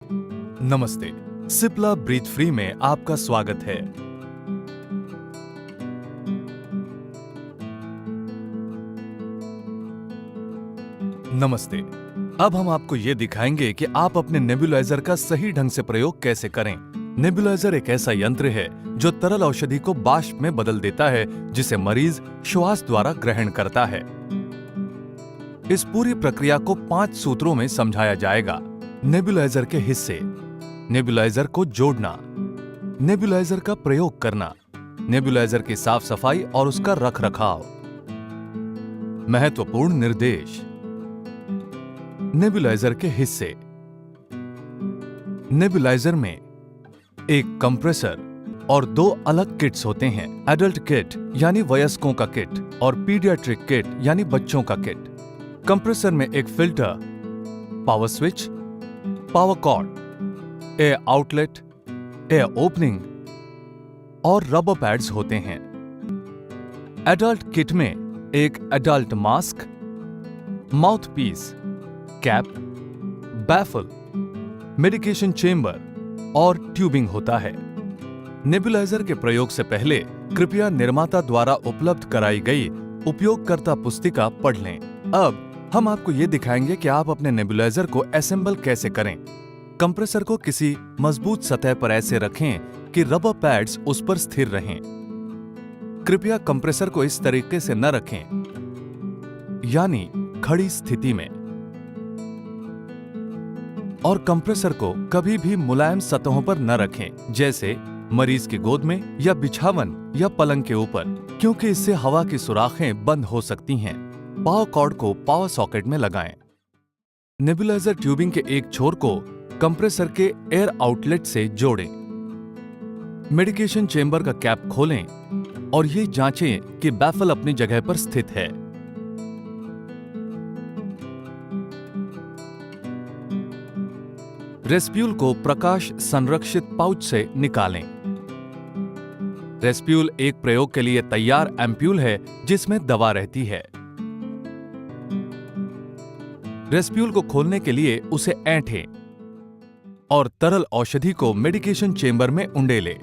नमस्ते, Cipla breathe free में आपका स्वागत है। नमस्ते, अब हम आपको ये दिखाएंगे कि आप अपने नेबुलाइजर का सही ढंग से प्रयोग कैसे करें। नेबुलाइजर एक ऐसा यंत्र है जो तरल औषधि को बाष्प में बदल देता है, जिसे मरीज श्वास द्वारा ग्रहण करता है। इस पूरी प्रक्रिया को 5 सूत्रों में समझाया जाएगा। नेबुलाइजर के हिस्से, नेबुलाइजर को जोड़ना, नेबुलाइजर का प्रयोग करना, नेबुलाइजर की साफ सफाई और उसका रखरखाव। महत्वपूर्ण निर्देश। नेबुलाइजर के हिस्से। नेबुलाइजर में एक कंप्रेसर और 2 अलग किट्स होते हैं, एडल्ट किट यानी वयस्कों का किट और पीडियाट्रिक किट यानी बच्चों का किट। कंप्रेसर में एक filter, power switch, power cord, air outlet, air opening और रबर पैड्स होते हैं। एडल्ट किट में एक adult mask, mouth piece, cap, baffle, medication chamber और ट्यूबिंग होता है। नेबुलाइजर के प्रयोग से पहले कृपया निर्माता द्वारा उपलब्ध कराई गई उपयोगकर्ता पुस्तिका पढ़ लें। अब हम आपको ये दिखाएंगे कि आप अपने नेबुलाइजर को असेंबल कैसे करें। कंप्रेसर को किसी मजबूत सतह पर ऐसे रखें कि रबर पैड्स उस पर स्थिर रहें। कृपया कंप्रेसर को इस तरीके से न रखें, यानी खड़ी स्थिति में, और कंप्रेसर को कभी भी मुलायम सतहों पर न रखें, जैसे मरीज की गोद में या बिछावन या पलंग के ऊपर, क्योंकि इससे हवा की सुराखें बंद हो सकती हैं। पावर कॉर्ड को पावर सॉकेट में लगाएं। नेबुलाइजर ट्यूबिंग के एक छोर को कंप्रेसर के एयर आउटलेट से जोड़ें। मेडिकेशन चेंबर का कैप खोलें और ये जांचें कि बैफल अपनी जगह पर स्थित है। रेस्प्यूल को प्रकाश संरक्षित पाउच से निकालें। रेस्प्यूल एक प्रयोग के लिए तैयार एम्प्यूल है जिसमें दवा रहती है। रेस्प्यूल को खोलने के लिए उसे ऐंठें और तरल औषधि को मेडिकेशन चेंबर में उंडेलें।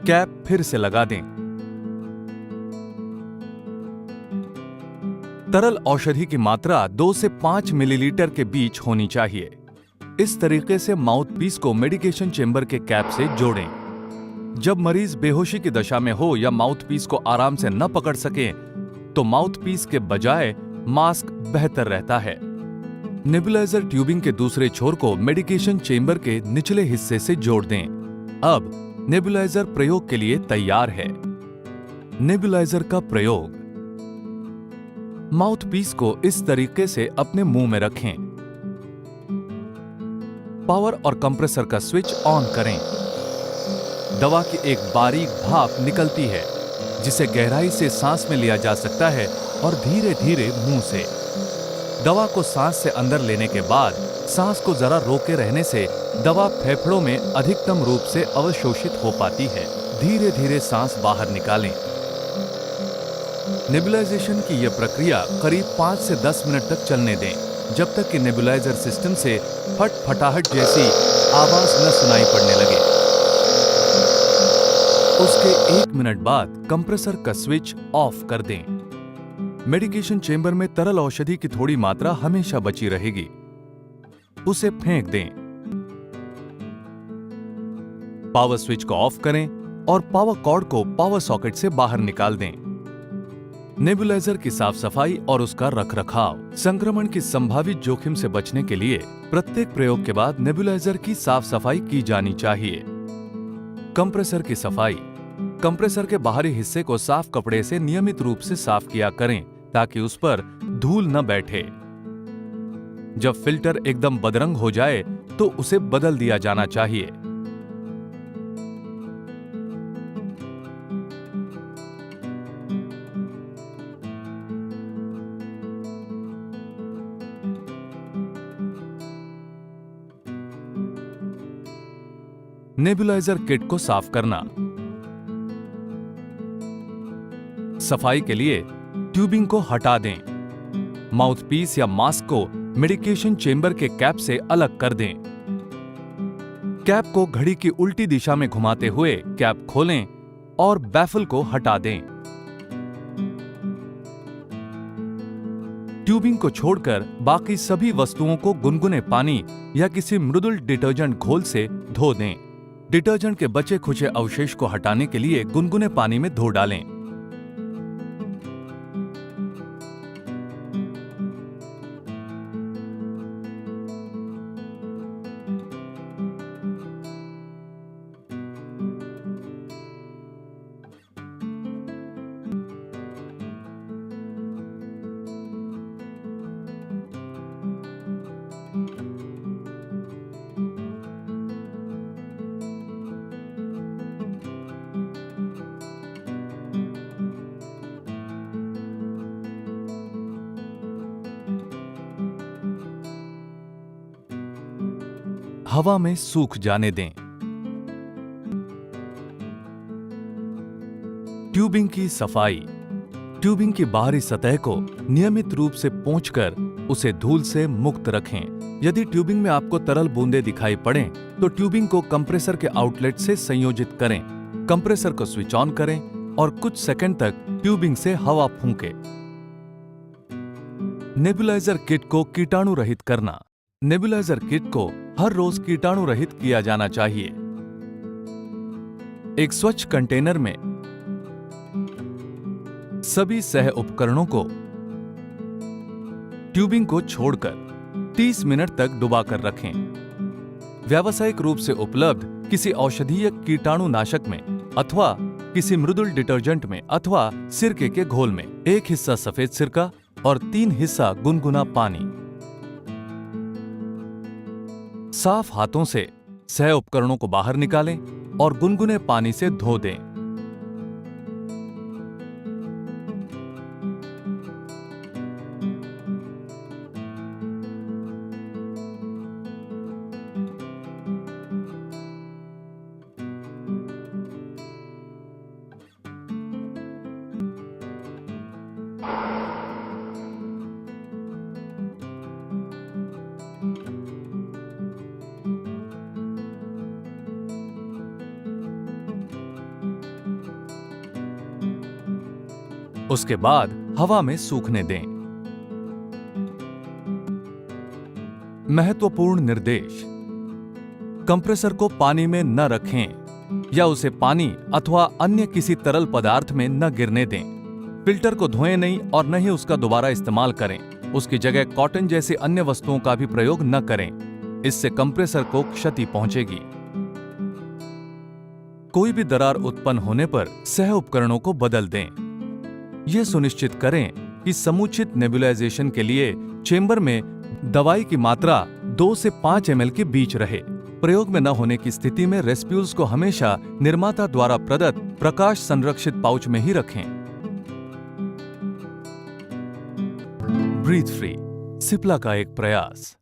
कैप फिर से लगा दें। तरल औषधि की मात्रा 2 से 5 मिलीलीटर के बीच होनी चाहिए। इस तरीके से माउथपीस को मेडिकेशन चेंबर के कैप से जोड़ें। जब मरीज बेहोशी की दशा में हो या माउथपीस को आराम से न पकड़ सके, तो माउथपीस के बजाय मास्क बेहतर रहता है। नेबुलाइजर ट्यूबिंग के दूसरे छोर को मेडिकेशन चेंबर के निचले हिस्से से जोड़ दें। अब नेबुलाइजर प्रयोग के लिए तैयार है। नेबुलाइजर का प्रयोग। माउथपीस को इस तरीके से अपने मुंह में रखें। पावर और कंप्रेसर का स्विच ऑन करें। दवा की एक बारीक भाप निकलती है, जिसे गहराई से सांस में लिया जा सकता है और धीरे धीरे मुंह से। दवा को सांस से अंदर लेने के बाद सांस को जरा रोके रहने से दवा फेफड़ों में अधिकतम रूप से अवशोषित हो पाती है। धीरे धीरे सांस बाहर निकालें। नेबुलाइजेशन की यह प्रक्रिया करीब 5 से 10 मिनट तक चलने दें, जब तक कि नेबुलाइजर सिस्टम से फटफटाहट जैसी आवाज न सुनाई पड़ने लगे। उसके 1 मिनट बाद कंप्रेसर का स्विच ऑफ कर दें। मेडिकेशन चेंबर में तरल औषधि की थोड़ी मात्रा हमेशा बची रहेगी। उसे फेंक दें। पावर स्विच को ऑफ करें और पावर कॉर्ड को पावर सॉकेट से बाहर निकाल दें। नेबुलाइजर की साफ सफाई और उसका रखरखाव। संक्रमण की संभावित जोखिम से बचने के लिए प्रत्येक प्रयोग के बाद नेबुलाइजर की साफ सफाई की जानी चाहिए। कंप्रेसर की सफाई। कंप्रेसर के बाहरी हिस्से को साफ कपड़े से नियमित रूप से साफ किया करें, ताकि उस पर धूल न बैठे। जब फिल्टर एकदम बदरंग हो जाए तो उसे बदल दिया जाना चाहिए। नेबुलाइजर किट को साफ करना। सफाई के लिए ट्यूबिंग को हटा दें। माउथपीस या मास्क को मेडिकेशन चेंबर के कैप से अलग कर दें। कैप को घड़ी की उल्टी दिशा में घुमाते हुए कैप खोलें और बैफल को हटा दें। ट्यूबिंग को छोड़कर बाकी सभी वस्तुओं को गुनगुने पानी या किसी मृदुल डिटर्जेंट घोल से धो दें। डिटर्जेंट के बचे खुचे अवशेष को हटाने के लिए गुनगुने पानी में धो डालें। हवा में सूख जाने दें। ट्यूबिंग की सफाई। ट्यूबिंग की बाहरी सतह को नियमित रूप से पोंछकर उसे धूल से मुक्त रखें। यदि ट्यूबिंग में आपको तरल बूंदें दिखाई पड़ें तो ट्यूबिंग को कंप्रेसर के आउटलेट से संयोजित करें। कंप्रेसर को स्विच ऑन करें और कुछ सेकंड तक ट्यूबिंग से हवा फूंकें। नेबुलाइजर किट को कीटाणु रहित करना। नेबुलाइजर किट को हर रोज कीटाणु रहित किया जाना चाहिए। एक स्वच्छ कंटेनर में सभी सह उपकरणों को ट्यूबिंग को छोड़कर 30 मिनट तक डुबाकर रखें। व्यावसायिक रूप से उपलब्ध किसी औषधीय कीटाणुनाशक में अथवा किसी मृदुल डिटर्जेंट में अथवा सिरके के घोल में 1 हिस्सा सफेद सिरका और 3 हिस्सा गुनगुना पानी। साफ हाथों से सह उपकरणों को बाहर निकालें और गुनगुने पानी से धो दें। उसके बाद हवा में सूखने दें। महत्वपूर्ण निर्देश। कंप्रेसर को पानी में न रखें या उसे पानी अथवा अन्य किसी तरल पदार्थ में न गिरने दें। फिल्टर को धोएं नहीं और न ही उसका दोबारा इस्तेमाल करें। उसकी जगह कॉटन जैसी अन्य वस्तुओं का भी प्रयोग न करें। इससे कंप्रेसर को क्षति पहुंचेगी। कोई भी दरार उत्पन्न होने पर सह उपकरणों को बदल दें। यह सुनिश्चित करें कि समुचित नेबुलाइजेशन के लिए चेंबर में दवाई की मात्रा 2 से 5 ml के बीच रहे। प्रयोग में न होने की स्थिति में रेस्प्यूल्स को हमेशा निर्माता द्वारा प्रदत्त प्रकाश संरक्षित पाउच में ही रखें। ब्रीथ फ्री, सिप्ला का एक प्रयास।